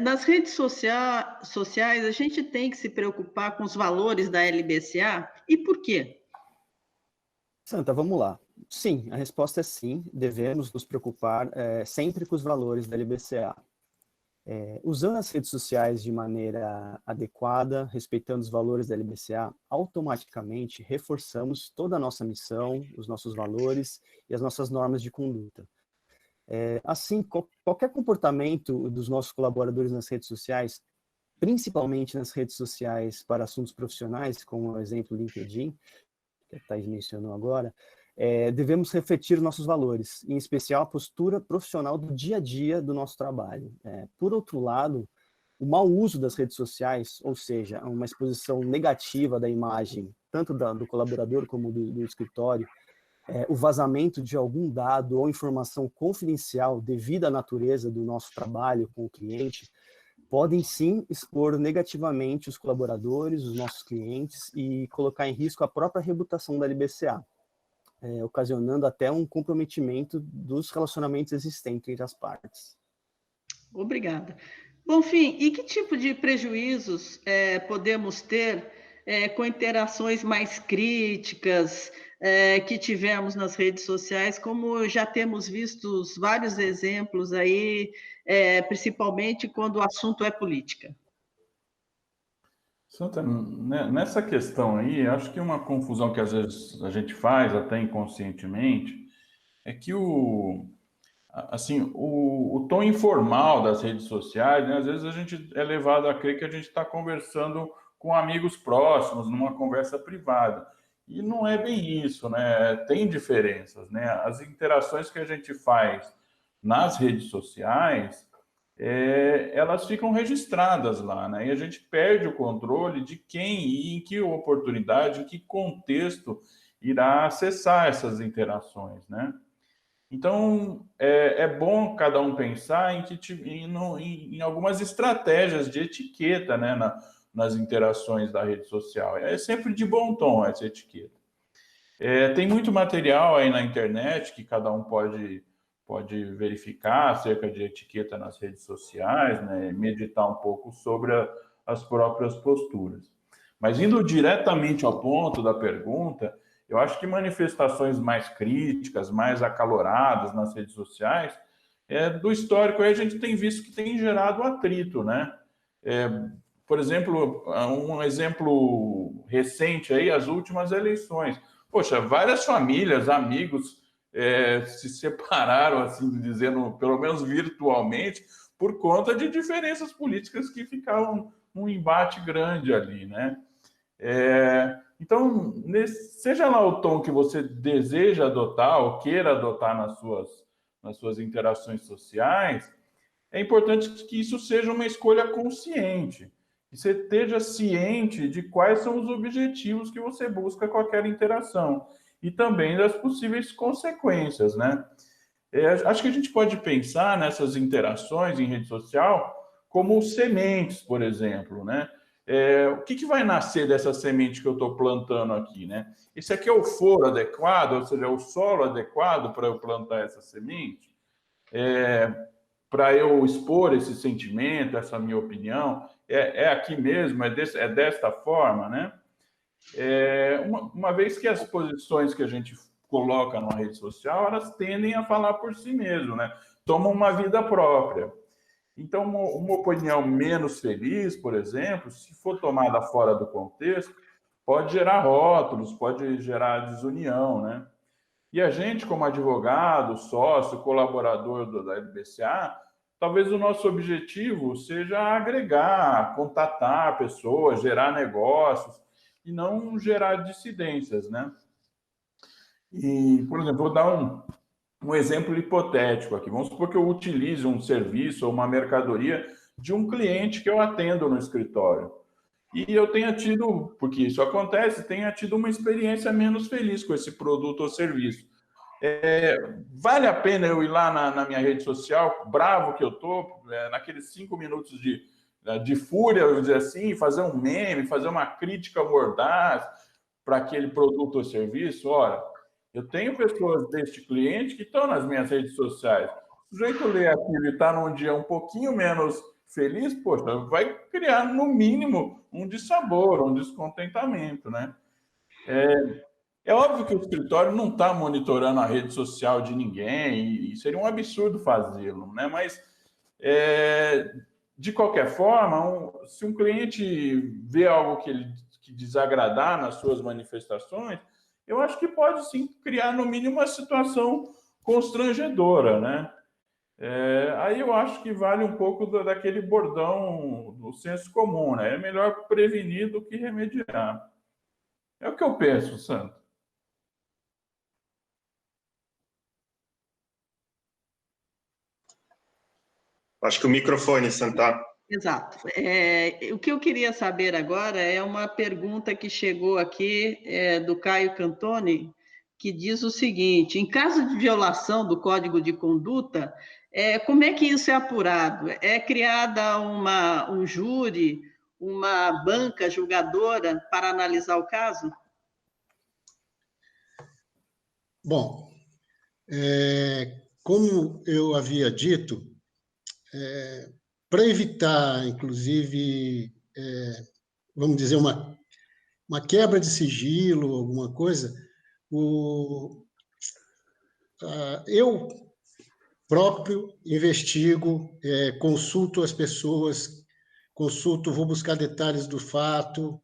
nas redes sociais a gente tem que se preocupar com os valores da LBCA, e por quê? Santa, vamos lá. Sim, a resposta é sim, devemos nos preocupar sempre com os valores da LBCA. Usando as redes sociais de maneira adequada, respeitando os valores da LBCA, automaticamente reforçamos toda a nossa missão, os nossos valores e as nossas normas de conduta. Assim, qualquer comportamento dos nossos colaboradores nas redes sociais, principalmente nas redes sociais para assuntos profissionais, como o exemplo LinkedIn, que a Thaís mencionou agora, devemos refletir nossos valores, em especial a postura profissional do dia a dia do nosso trabalho. Por outro lado, o mau uso das redes sociais, ou seja, uma exposição negativa da imagem, tanto do colaborador como do escritório, o vazamento de algum dado ou informação confidencial devido à natureza do nosso trabalho com o cliente, podem sim expor negativamente os colaboradores, os nossos clientes e colocar em risco a própria reputação da LBCA, ocasionando até um comprometimento dos relacionamentos existentes entre as partes. Obrigada. Bonfim, e que tipo de prejuízos podemos ter com interações mais críticas que tivemos nas redes sociais, como já temos visto vários exemplos aí, principalmente quando o assunto é política? Santa, nessa questão aí, acho que uma confusão que às vezes a gente faz, até inconscientemente, é que o tom informal das redes sociais, né, às vezes a gente é levado a crer que a gente está conversando com amigos próximos, numa conversa privada. E não é bem isso, né? Tem diferenças, né? As interações que a gente faz nas redes sociais, elas ficam registradas lá, né? E a gente perde o controle de quem e em que oportunidade, em que contexto irá acessar essas interações, né? Então, é bom cada um pensar em algumas estratégias de etiqueta, né, nas interações da rede social. É sempre de bom tom essa etiqueta. Tem muito material aí na internet que cada um pode verificar acerca de etiqueta nas redes sociais, né, meditar um pouco sobre as próprias posturas. Mas indo diretamente ao ponto da pergunta, eu acho que manifestações mais críticas, mais acaloradas nas redes sociais, do histórico aí a gente tem visto que tem gerado atrito, né? Por exemplo, um exemplo recente aí, as últimas eleições. Poxa, várias famílias, amigos se separaram, assim dizendo, pelo menos virtualmente, por conta de diferenças políticas que ficavam num embate grande ali, né? Então, seja lá o tom que você deseja adotar ou queira adotar nas suas interações sociais, é importante que isso seja uma escolha consciente. Que você esteja ciente de quais são os objetivos que você busca com aquela interação e também das possíveis consequências, né? Acho que a gente pode pensar nessas interações em rede social como sementes, por exemplo, né? O que vai nascer dessa semente que eu estou plantando aqui, né? Esse aqui é o foro adequado, ou seja, é o solo adequado para eu plantar essa semente, para eu expor esse sentimento, essa minha opinião, aqui mesmo, é desta forma, né? Uma vez que as posições que a gente coloca na rede social, elas tendem a falar por si mesmo, né? Tomam uma vida própria. Então, uma opinião menos feliz, por exemplo, se for tomada fora do contexto, pode gerar rótulos, pode gerar desunião, né? E a gente, como advogado, sócio, colaborador da LBCA, talvez o nosso objetivo seja agregar, contatar pessoas, gerar negócios e não gerar dissidências, né? E, por exemplo, vou dar um exemplo hipotético aqui. Vamos supor que eu utilize um serviço ou uma mercadoria de um cliente que eu atendo no escritório. E eu tenha tido, porque isso acontece, tenha tido uma experiência menos feliz com esse produto ou serviço. Vale a pena eu ir lá na minha rede social, bravo que eu estou, naqueles 5 minutos de fúria, eu dizer assim, fazer um meme, fazer uma crítica mordaz para aquele produto ou serviço? Ora, eu tenho pessoas deste cliente que estão nas minhas redes sociais. Se o sujeito lê aquilo e está num dia um pouquinho menos feliz, poxa, vai criar, no mínimo, um dissabor, um descontentamento, né? É óbvio que o escritório não está monitorando a rede social de ninguém, e seria um absurdo fazê-lo, né? Mas, de qualquer forma, se um cliente vê algo que desagradar nas suas manifestações, eu acho que pode sim criar, no mínimo, uma situação constrangedora, né? Aí eu acho que vale um pouco daquele bordão do senso comum, né? É melhor prevenir do que remediar. É o que eu penso, Santo. Acho que o microfone, Santa. Exato. O que eu queria saber agora é uma pergunta que chegou aqui do Caio Cantoni, que diz o seguinte: em caso de violação do Código de Conduta, como é que isso é apurado? É criada um júri, uma banca julgadora para analisar o caso? Bom, como eu havia dito, para evitar, inclusive, vamos dizer, uma quebra de sigilo, alguma coisa, eu próprio investigo, consulto as pessoas, vou buscar detalhes do fato,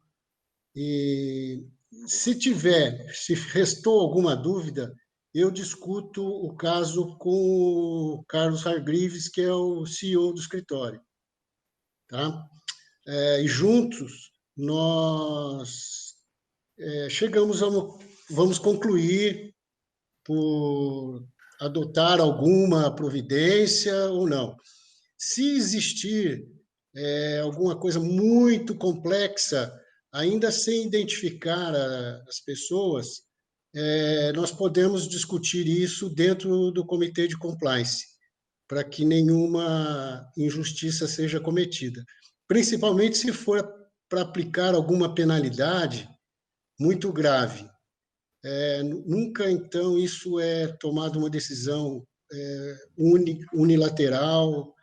e se restou alguma dúvida, eu discuto o caso com o Carlos Hargreaves, que é o CEO do escritório. Tá? E juntos nós vamos concluir por adotar alguma providência ou não. Se existir alguma coisa muito complexa, ainda sem identificar as pessoas, nós podemos discutir isso dentro do comitê de compliance, para que nenhuma injustiça seja cometida. Principalmente se for para aplicar alguma penalidade muito grave. Nunca, então, isso é tomado uma decisão unilateral.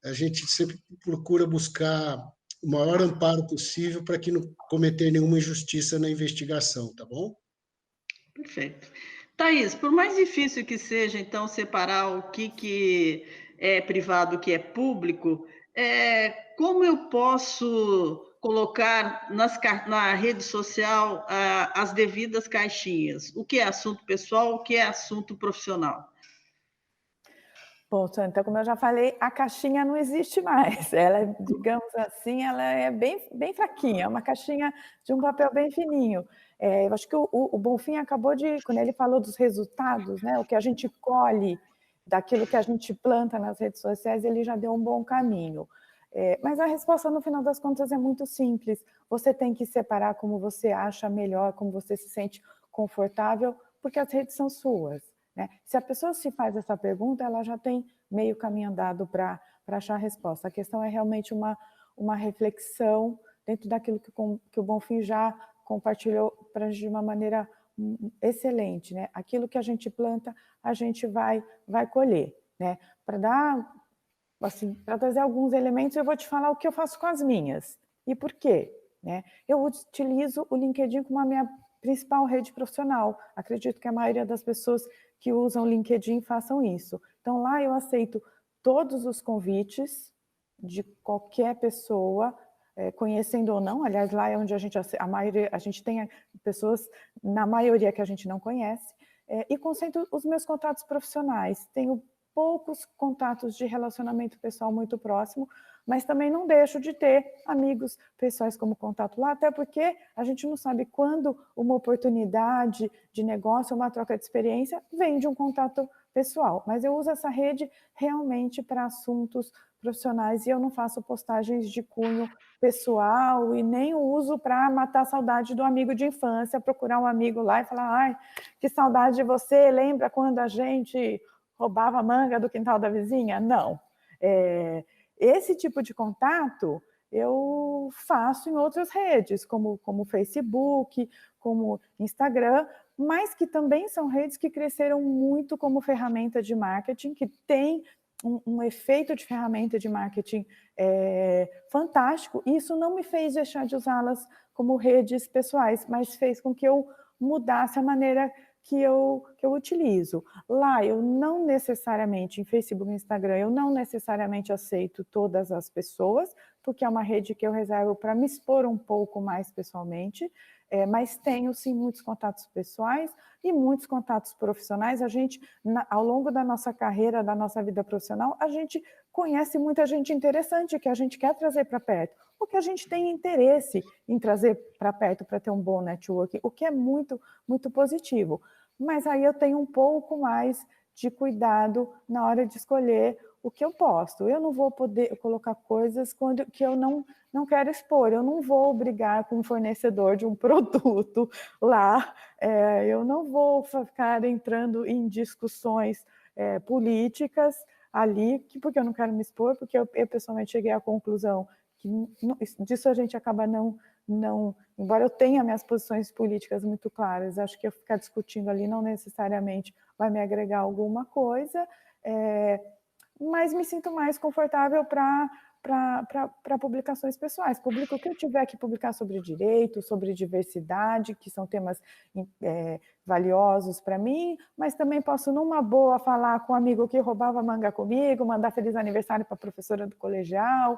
A gente sempre procura buscar o maior amparo possível para que não cometer nenhuma injustiça na investigação, tá bom? Perfeito. Thaís, por mais difícil que seja, então, separar o que é privado e o que é público, como eu posso colocar na rede social as devidas caixinhas? O que é assunto pessoal, o que é assunto profissional? Bom, Santa, como eu já falei, a caixinha não existe mais. Ela, digamos assim, ela é bem fraquinha, é uma caixinha de um papel bem fininho. Eu acho que o Bonfim acabou quando ele falou dos resultados, né, o que a gente colhe daquilo que a gente planta nas redes sociais, ele já deu um bom caminho. Mas a resposta, no final das contas, é muito simples. Você tem que separar como você acha melhor, como você se sente confortável, porque as redes são suas. Se a pessoa se faz essa pergunta, ela já tem meio caminho andado para achar a resposta. A questão é realmente uma reflexão dentro daquilo que o Bonfim já compartilhou para a gente de uma maneira excelente. Aquilo que a gente planta, a gente vai colher. Para trazer alguns elementos, eu vou te falar o que eu faço com as minhas. E por quê? Eu utilizo o LinkedIn como a minha principal rede profissional. Acredito que a maioria das pessoas que usam o LinkedIn façam isso. Então, lá eu aceito todos os convites de qualquer pessoa, conhecendo ou não. Aliás, lá é onde a gente tem pessoas, na maioria, que a gente não conhece, e concentro os meus contatos profissionais. Tenho poucos contatos de relacionamento pessoal muito próximo, mas também não deixo de ter amigos pessoais como contato lá, até porque a gente não sabe quando uma oportunidade de negócio, uma troca de experiência, vem de um contato pessoal. Mas eu uso essa rede realmente para assuntos profissionais e eu não faço postagens de cunho pessoal e nem uso para matar a saudade do amigo de infância, procurar um amigo lá e falar: ai, que saudade de você, lembra quando a gente roubava a manga do quintal da vizinha? Não. Esse tipo de contato eu faço em outras redes, como Facebook, como Instagram, mas que também são redes que cresceram muito como ferramenta de marketing, que tem um efeito de ferramenta de marketing fantástico. Isso não me fez deixar de usá-las como redes pessoais, mas fez com que eu mudasse a maneira que eu utilizo. Lá, eu não necessariamente, em Facebook e Instagram, eu não necessariamente aceito todas as pessoas, porque é uma rede que eu reservo para me expor um pouco mais pessoalmente, mas tenho, sim, muitos contatos pessoais e muitos contatos profissionais. A gente, ao longo da nossa carreira, da nossa vida profissional, a gente conhece muita gente interessante que a gente quer trazer para perto, ou que a gente tem interesse em trazer para perto para ter um bom networking, o que é muito, muito positivo. Mas aí eu tenho um pouco mais de cuidado na hora de escolher o que eu posto. Eu não vou poder colocar coisas que eu não quero expor. Eu não vou brigar com o fornecedor de um produto lá. Eu não vou ficar entrando em discussões políticas ali, porque eu não quero me expor, porque eu pessoalmente cheguei à conclusão que disso a gente acaba embora eu tenha minhas posições políticas muito claras, acho que eu ficar discutindo ali não necessariamente vai me agregar alguma coisa, mas me sinto mais confortável para publicações pessoais. Publico o que eu tiver que publicar sobre direito, sobre diversidade, que são temas valiosos para mim, mas também posso, numa boa, falar com um amigo que roubava manga comigo, mandar feliz aniversário para a professora do colegial,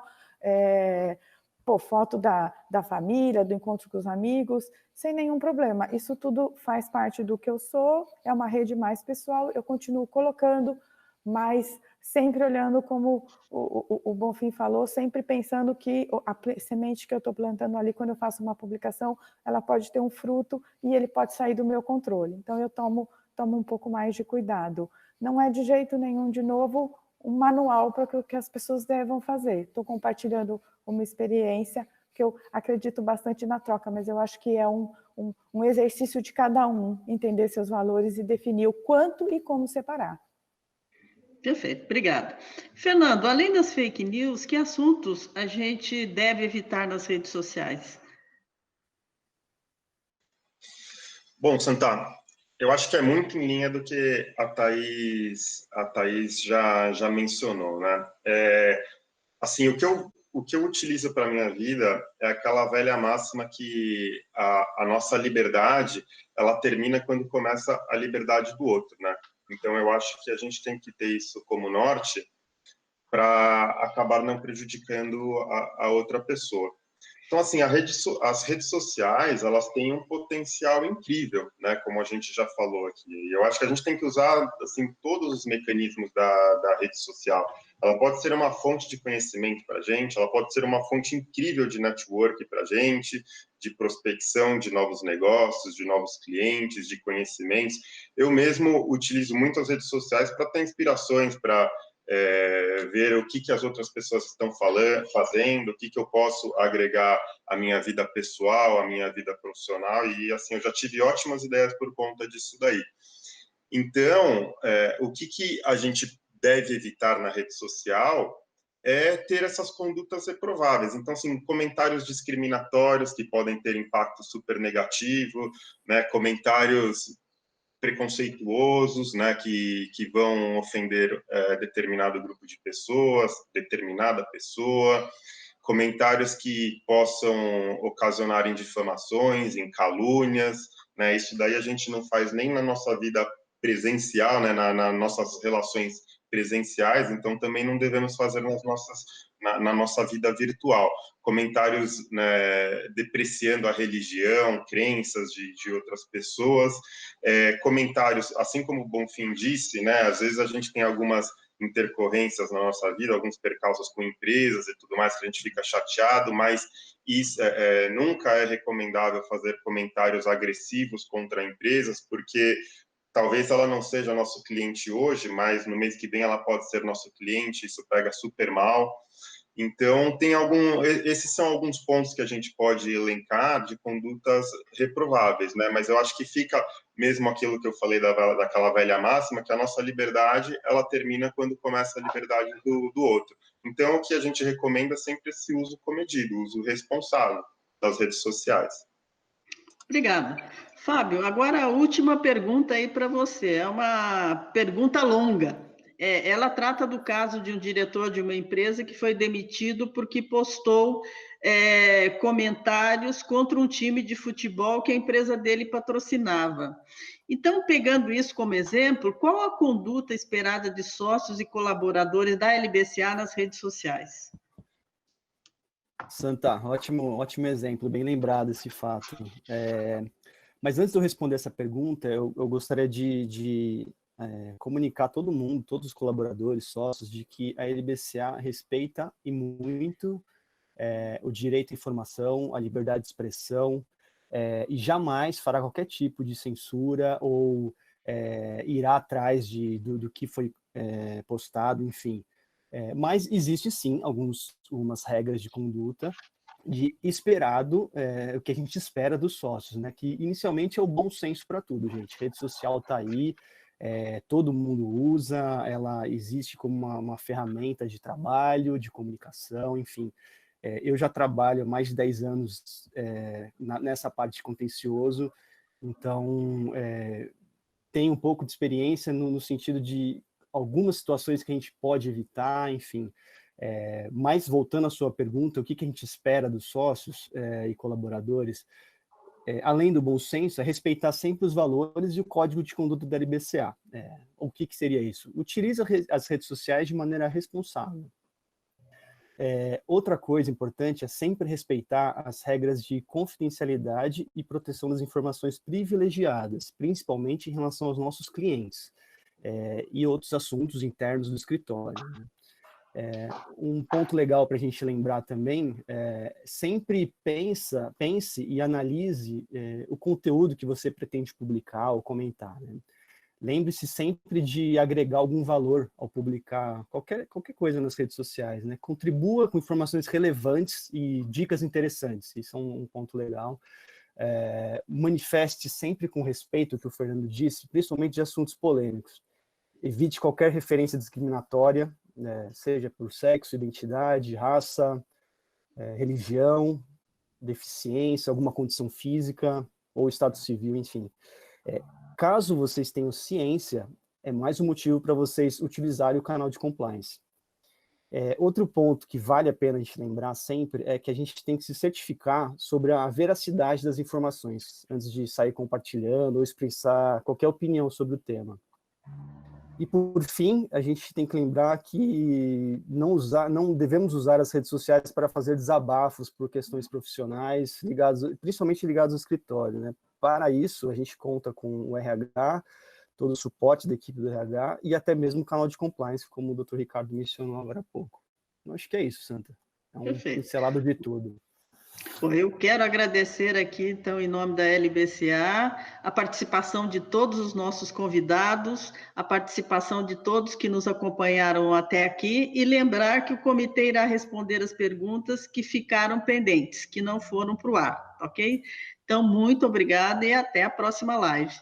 foto da família, do encontro com os amigos, sem nenhum problema. Isso tudo faz parte do que eu sou, é uma rede mais pessoal, eu continuo colocando, mas sempre olhando como o Bonfim falou, sempre pensando que a semente que eu estou plantando ali, quando eu faço uma publicação, ela pode ter um fruto e ele pode sair do meu controle. Então, eu tomo um pouco mais de cuidado. Não é de jeito nenhum, de novo, um manual para o que as pessoas devem fazer. Estou compartilhando uma experiência que eu acredito bastante na troca, mas eu acho que é um exercício de cada um, entender seus valores e definir o quanto e como separar. Perfeito, obrigada. Fernando, além das fake news, que assuntos a gente deve evitar nas redes sociais? Bom, Santa, eu acho que é muito em linha do que a Thaís já mencionou, né? Assim, o que eu utilizo para a minha vida é aquela velha máxima que a nossa liberdade, ela termina quando começa a liberdade do outro, né? Então, eu acho que a gente tem que ter isso como norte para acabar não prejudicando a outra pessoa. Então, assim, as redes sociais, elas têm um potencial incrível, né? Como a gente já falou aqui. E eu acho que a gente tem que usar, assim, todos os mecanismos da rede social. Ela pode ser uma fonte de conhecimento para a gente, ela pode ser uma fonte incrível de network para a gente, de prospecção de novos negócios, de novos clientes, de conhecimentos. Eu mesmo utilizo muito as redes sociais para ter inspirações, para ver o que as outras pessoas estão fazendo, o que eu posso agregar à minha vida pessoal, à minha vida profissional, e assim, eu já tive ótimas ideias por conta disso daí. Então, o que a gente deve evitar na rede social é ter essas condutas reprováveis. Então, assim, comentários discriminatórios que podem ter impacto super negativo, né, comentários preconceituosos, né, que vão ofender determinado grupo de pessoas, determinada pessoa, comentários que possam ocasionar em difamações, em calúnias, né, isso daí a gente não faz nem na nossa vida presencial, né, nas nossas relações presenciais, então também não devemos fazer na nossa vida virtual. Comentários, né, depreciando a religião, crenças de outras pessoas, comentários, assim como o Bonfim disse, né, às vezes a gente tem algumas intercorrências na nossa vida, alguns percalços com empresas e tudo mais, que a gente fica chateado, mas isso, nunca é recomendável fazer comentários agressivos contra empresas, porque talvez ela não seja nosso cliente hoje, mas no mês que vem ela pode ser nosso cliente, isso pega super mal. Então, esses são alguns pontos que a gente pode elencar de condutas reprováveis, né? Mas eu acho que fica mesmo aquilo que eu falei daquela velha máxima, que a nossa liberdade, ela termina quando começa a liberdade do outro. Então, o que a gente recomenda é sempre esse uso comedido, o uso responsável das redes sociais. Obrigada. Fábio, agora a última pergunta aí para você. É uma pergunta longa. Ela trata do caso de um diretor de uma empresa que foi demitido porque postou comentários contra um time de futebol que a empresa dele patrocinava. Então, pegando isso como exemplo, qual a conduta esperada de sócios e colaboradores da LBCA nas redes sociais? Santa, ótimo exemplo, bem lembrado esse fato. Mas antes de eu responder essa pergunta, eu gostaria de comunicar a todo mundo, todos os colaboradores, sócios, de que a LBCA respeita e muito o direito à informação, a liberdade de expressão, e jamais fará qualquer tipo de censura ou irá atrás do que foi postado, enfim. Mas existe sim algumas regras de conduta de esperado, o que a gente espera dos sócios, né? Que inicialmente é o bom senso para tudo, gente. Rede social está aí, todo mundo usa, ela existe como uma ferramenta de trabalho, de comunicação, enfim. Eu já trabalho há mais de 10 anos nessa parte de contencioso, então tenho um pouco de experiência no sentido de algumas situações que a gente pode evitar, enfim. Mas voltando à sua pergunta, o que a gente espera dos sócios e colaboradores, além do bom senso, é respeitar sempre os valores e o código de conduta da LBCA. O que seria isso? Utilize as redes sociais de maneira responsável. Outra coisa importante é sempre respeitar as regras de confidencialidade e proteção das informações privilegiadas, principalmente em relação aos nossos clientes e outros assuntos internos do escritório, né? Um ponto legal para a gente lembrar também, sempre pense e analise o conteúdo que você pretende publicar ou comentar, né? Lembre-se sempre de agregar algum valor ao publicar qualquer coisa nas redes sociais, né? Contribua com informações relevantes e dicas interessantes, isso é um ponto legal. Manifeste sempre com respeito, o que o Fernando disse, principalmente de assuntos polêmicos. Evite qualquer referência discriminatória, seja por sexo, identidade, raça, religião, deficiência, alguma condição física ou estado civil, enfim. Caso vocês tenham ciência, é mais um motivo para vocês utilizarem o canal de compliance. Outro ponto que vale a pena a gente lembrar sempre é que a gente tem que se certificar sobre a veracidade das informações antes de sair compartilhando ou expressar qualquer opinião sobre o tema. E, por fim, a gente tem que lembrar que não devemos usar as redes sociais para fazer desabafos por questões profissionais, principalmente ligados ao escritório, né? Para isso, a gente conta com o RH, todo o suporte da equipe do RH e até mesmo o canal de compliance, como o Dr. Ricardo mencionou agora há pouco. Eu acho que é isso, Santa. É um pincelado de tudo. Bom, eu quero agradecer aqui, então, em nome da LBCA, a participação de todos os nossos convidados, a participação de todos que nos acompanharam até aqui e lembrar que o comitê irá responder as perguntas que ficaram pendentes, que não foram para o ar, ok? Então, muito obrigada e até a próxima live.